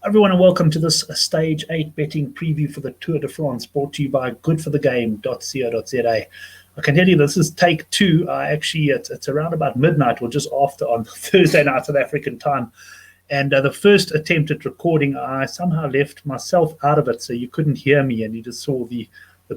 Everyone, and welcome to this Stage 8 betting preview for the Tour de France, brought to you by Goodforthegame.co.za. I can tell you this is take two. It's around about midnight or just after on Thursday night South African time. And the first attempt at recording, I somehow left myself out of it, so you couldn't hear me and you just saw the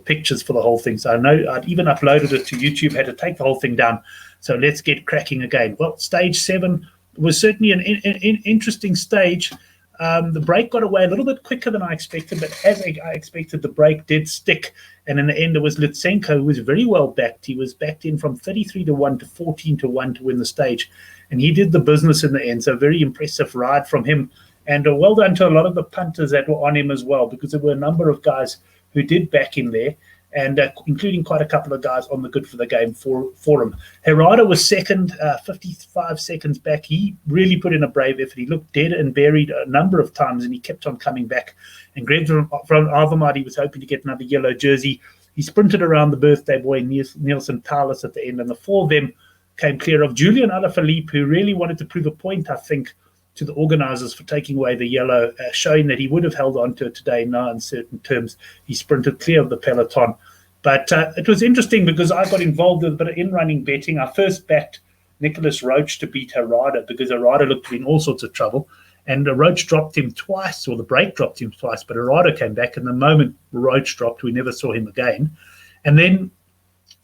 pictures for the whole thing. So I know I'd even uploaded it to YouTube, had to take the whole thing down. So let's get cracking again. Well, Stage 7 was certainly an interesting stage. The break got away a little bit quicker than I expected, but as I expected, the break did stick. And in the end, it was Lutsenko who was very well backed. He was backed in from 33-1 to 14-1 to win the stage. And he did the business in the end. So a very impressive ride from him. And well done to a lot of the punters that were on him as well, because there were a number of guys who did back him there, and including quite a couple of guys on the Good for the Game forum. Herrada was second, 55 seconds back. He really put in a brave effort. He looked dead and buried a number of times, and he kept on coming back. And Greg from Alvermaet, he was hoping to get another yellow jersey. He sprinted around the birthday boy, Nielsen Talis, at the end, and the four of them came clear of Julian Alaphilippe, who really wanted to prove a point, I think, to the organisers for taking away the yellow, showing that he would have held on to it today. Now, in certain terms, he sprinted clear of the peloton. But it was interesting because I got involved with a bit of in-running betting. I first backed Nicholas Roach to beat Herrada because Herrada looked to be in all sorts of trouble. And Roach dropped him twice, or the break dropped him twice, but Herrada came back. And the moment Roach dropped, we never saw him again. And then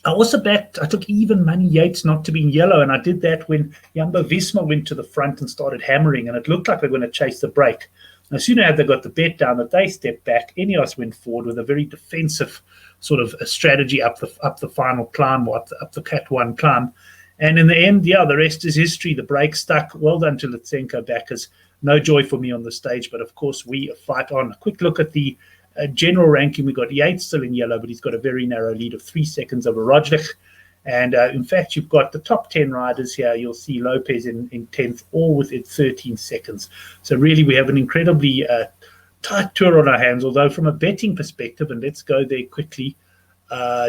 I also I took even money Yates not to be in yellow, and I did that when Jumbo-Visma went to the front and started hammering, and it looked like they were going to chase the break. No sooner had they got the bet down that they stepped back, Ineos went forward with a very defensive sort of a strategy up the final climb, or up the Cat 1 climb. And in the end, the rest is history. The break stuck. Well done to Lutsenko backers. No joy for me on the stage, but of course we fight on. A quick look at the general ranking. We got Yates still in yellow, but he's got a very narrow lead of 3 seconds over Roglic. And in fact, you've got the top 10 riders here. You'll see Lopez in 10th, all within 13 seconds. So really, we have an incredibly tight tour on our hands, although from a betting perspective, and let's go there quickly,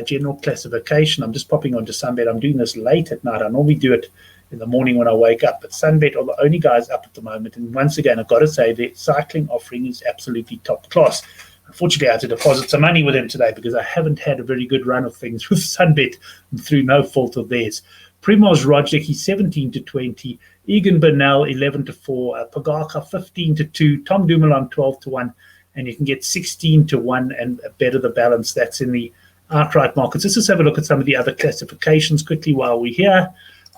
general classification. I'm just popping onto Sunbet. I'm doing this late at night. I normally do it in the morning when I wake up, but Sunbet are the only guys up at the moment. And once again, I've got to say, the cycling offering is absolutely top class. Unfortunately, I had to deposit some money with them today because I haven't had a very good run of things with Sunbet through no fault of theirs. Primož Roglic, he's 17-20. Egan Bernal, 11-4. Pogacar, 15-2. Tom Dumoulin, 12-1. And you can get 16-1 and better the balance. That's in the outright markets. Let's just have a look at some of the other classifications quickly while we're here.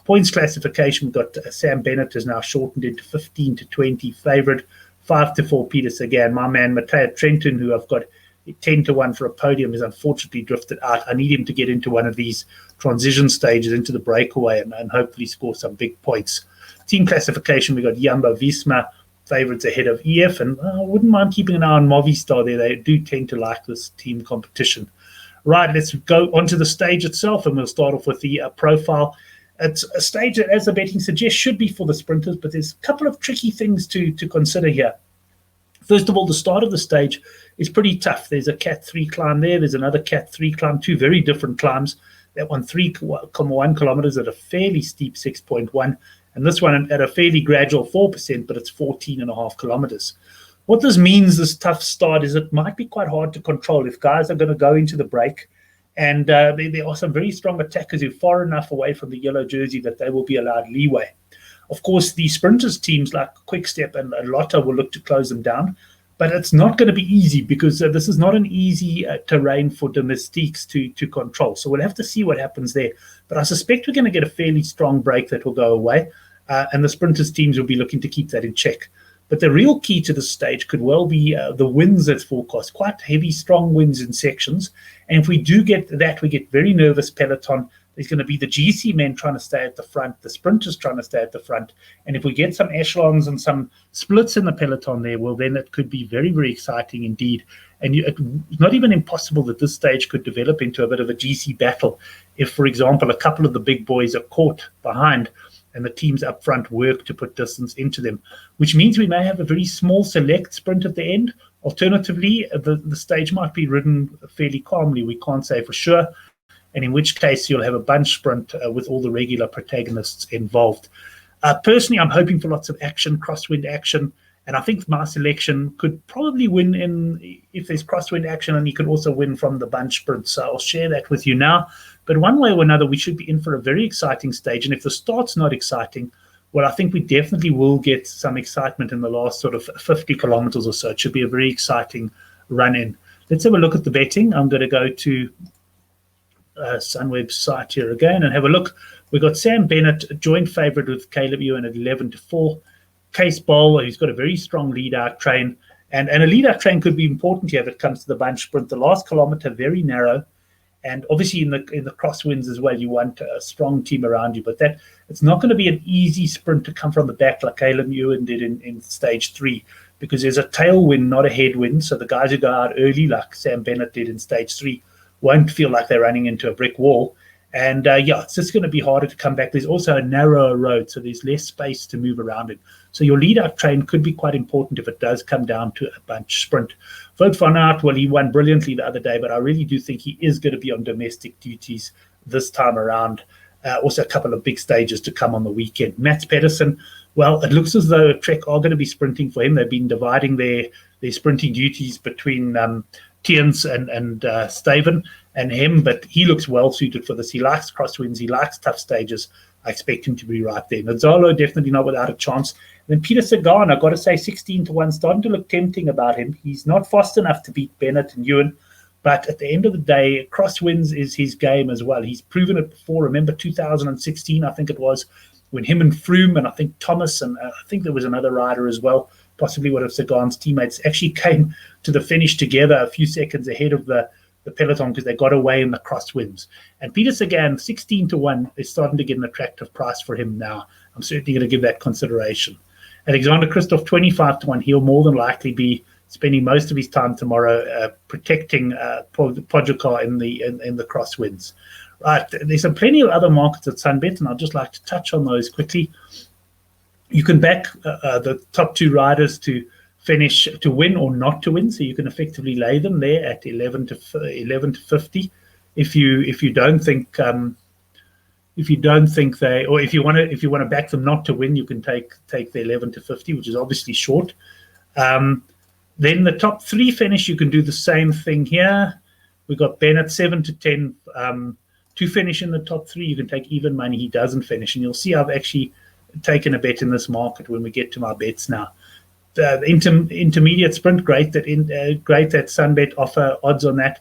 Points classification, we've got Sam Bennett is now shortened into 15-20 favourite. 5-4 Peter Sagan. My man Matteo Trentin, who I've got 10-1 for a podium, is unfortunately drifted out. I need him to get into one of these transition stages into the breakaway and hopefully score some big points. Team classification, we got Jumbo-Visma favourites ahead of EF, and I wouldn't mind keeping an eye on Movistar there. They do tend to like this team competition. Right, let's go onto the stage itself, and we'll start off with the profile. It's a stage that, as the betting suggests, should be for the sprinters, but there's a couple of tricky things to consider here. First of all, the start of the stage is pretty tough. There's a Cat 3 climb there. There's another Cat 3 climb, two very different climbs. That one 3.1 kilometers at a fairly steep 6.1, and this one at a fairly gradual 4%, but it's 14.5 kilometers. What this means, this tough start, is it might be quite hard to control if guys are going to go into the break. And there are some very strong attackers who are far enough away from the yellow jersey that they will be allowed leeway. Of course, the sprinters teams like Quick-Step and Lotto will look to close them down, but it's not going to be easy because this is not an easy terrain for domestiques to control. So we'll have to see what happens there. But I suspect we're going to get a fairly strong break that will go away, and the sprinters teams will be looking to keep that in check. But the real key to this stage could well be the winds that's forecast, quite heavy, strong winds in sections. And if we do get that, we get very nervous peloton. There's going to be the GC men trying to stay at the front, the sprinters trying to stay at the front. And if we get some echelons and some splits in the peloton there, well, then it could be very, very exciting indeed. And it's not even impossible that this stage could develop into a bit of a GC battle if, for example, a couple of the big boys are caught behind and the teams up front work to put distance into them, which means we may have a very small select sprint at the end. Alternatively, the stage might be ridden fairly calmly. We can't say for sure. And in which case, you'll have a bunch sprint with all the regular protagonists involved. Personally, I'm hoping for lots of action, crosswind action, And I think my selection could probably win if there's crosswind action, and he could also win from the bunch sprint. So I'll share that with you now. But one way or another, we should be in for a very exciting stage. And if the start's not exciting, well, I think we definitely will get some excitement in the last sort of 50 kilometers or so. It should be a very exciting run in. Let's have a look at the betting. I'm going to go to Sunweb's site here again and have a look. We've got Sam Bennett, joint favourite with Caleb Ewan at 11-4. Case Bowl, who's got a very strong lead-out train. And a lead-out train could be important here if it comes to the bunch sprint. The last kilometre, very narrow. And obviously in the crosswinds as well, you want a strong team around you. But it's not going to be an easy sprint to come from the back like Caleb Ewan did in stage 3, because there's a tailwind, not a headwind. So the guys who go out early, like Sam Bennett did in stage 3, won't feel like they're running into a brick wall. And it's just going to be harder to come back. There's also a narrower road, so there's less space to move around in. So your lead-out train could be quite important if it does come down to a bunch sprint. Wout van Aert, well, he won brilliantly the other day, but I really do think he is going to be on domestic duties this time around. Also a couple of big stages to come on the weekend. Mats Pedersen, well, it looks as though Trek are going to be sprinting for him. They've been dividing their sprinting duties between Tiens and Staven and him, but he looks well suited for this. He likes crosswinds, he likes tough stages. I expect him to be right there. Gonzalo, definitely not without a chance. And then Peter Sagan, I've got to say 16-1, starting to look tempting about him. He's not fast enough to beat Bennett and Ewan, but at the end of the day, crosswinds is his game as well. He's proven it before. Remember 2016, I think it was, when him and Froome and I think Thomas and I think there was another rider as well, possibly one of Sagan's teammates, actually came to the finish together a few seconds ahead of the peloton because they got away in the crosswinds. And Peter Sagan, 16-1, is starting to get an attractive price for him now. I'm certainly going to give that consideration. Alexander Kristoff, 25-1. He'll more than likely be spending most of his time tomorrow protecting Pogacar in the crosswinds. Right, there's plenty of other markets at Sunbet, and I'd just like to touch on those quickly. You can back the top 2 riders to finish, to win or not to win, so you can effectively lay them there at 11 to 50. If you don't think they, or if you want to back them not to win, you can take the 11 to 50, which is obviously short. Then the top 3 finish, you can do the same thing here. We've got Bennett 7 to 10 to finish in the top 3. You can take even money, he doesn't finish, and you'll see I've actually taken a bet in this market when we get to my bets now. The intermediate sprint, great that Sunbet offer odds on that.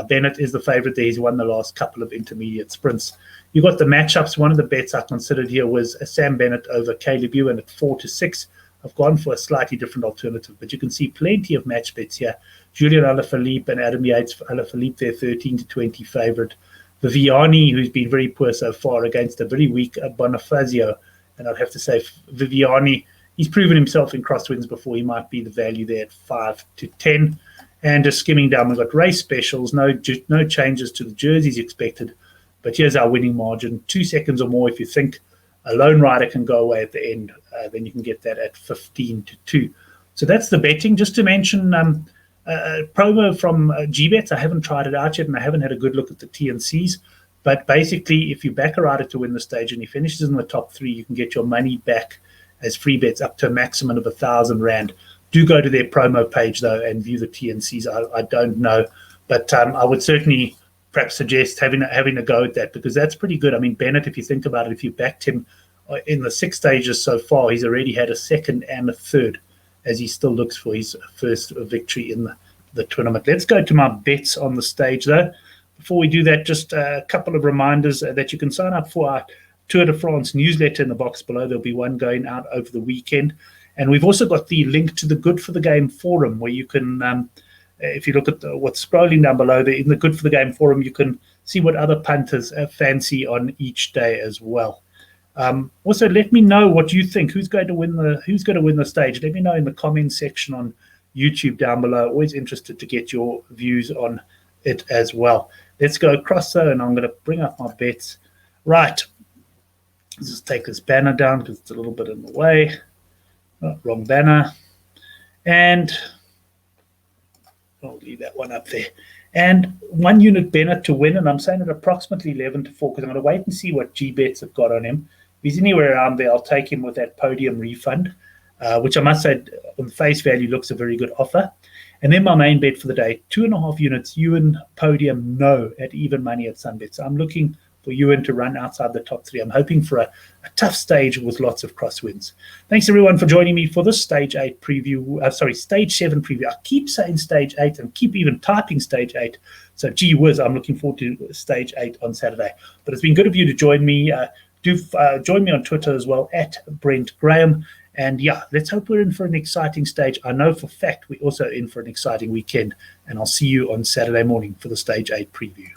Bennett is the favorite there. He's won the last couple of intermediate sprints. You got the matchups. One of the bets I considered here was a Sam Bennett over Caleb Ewan at 4-6. I've gone for a slightly different alternative, but you can see plenty of match bets here. Julian Alaphilippe and Adam Yates. Alaphilippe, they're 13-20 favorite. Viviani, who's been very poor so far against a very weak Bonifazio. And I'd have to say Viviani, he's proven himself in crosswinds before. He might be the value there at 5-10. And just skimming down, we've got race specials, no changes to the jerseys expected. But here's our winning margin, 2 seconds or more. If you think a lone rider can go away at the end, then you can get that at 15-2. So that's the betting. Just to mention a promo from GBets. I haven't tried it out yet, and I haven't had a good look at the TNCs. But basically, if you back a rider to win the stage and he finishes in the top 3, you can get your money back as free bets up to a maximum of 1,000 Rand. Do go to their promo page, though, and view the TNCs. I don't know. But I would certainly perhaps suggest having a go at that, because that's pretty good. I mean, Bennett, if you think about it, if you backed him in the 6 stages so far, he's already had a 2nd and a 3rd as he still looks for his first victory in the tournament. Let's go to my bets on the stage, though. Before we do that, just a couple of reminders that you can sign up for our Tour de France newsletter in the box below. There'll be one going out over the weekend. And we've also got the link to the Good for the Game forum, where you can, if you look at what's scrolling down below there, in the Good for the Game forum, you can see what other punters fancy on each day as well. Also, let me know what you think. Who's going to win the stage? Let me know in the comments section on YouTube down below. Always interested to get your views on it as well. Let's go across though, and I'm going to bring up my bets. Right. Let's just take this banner down because it's a little bit in the way. Oh, wrong banner. And I'll leave that one up there. And 1 unit Bennett to win, and I'm saying at approximately 11-4 because I'm going to wait and see what GBets have got on him. If he's anywhere around there, I'll take him with that podium refund. which I must say on face value looks a very good offer. And then my main bet for the day, 2.5 units, Ewan Podium no at even money at Sunbet. So I'm looking for Ewan to run outside the top 3. I'm hoping for a tough stage with lots of crosswinds. Thanks everyone for joining me for this stage 8 preview. Stage 7 preview. I keep saying stage 8 and keep even typing stage 8. So gee whiz, I'm looking forward to stage 8 on Saturday. But it's been good of you to join me. Do join me on Twitter as well at Brent Graham. And yeah, let's hope we're in for an exciting stage. I know for a fact we're also in for an exciting weekend. And I'll see you on Saturday morning for the stage 8 preview.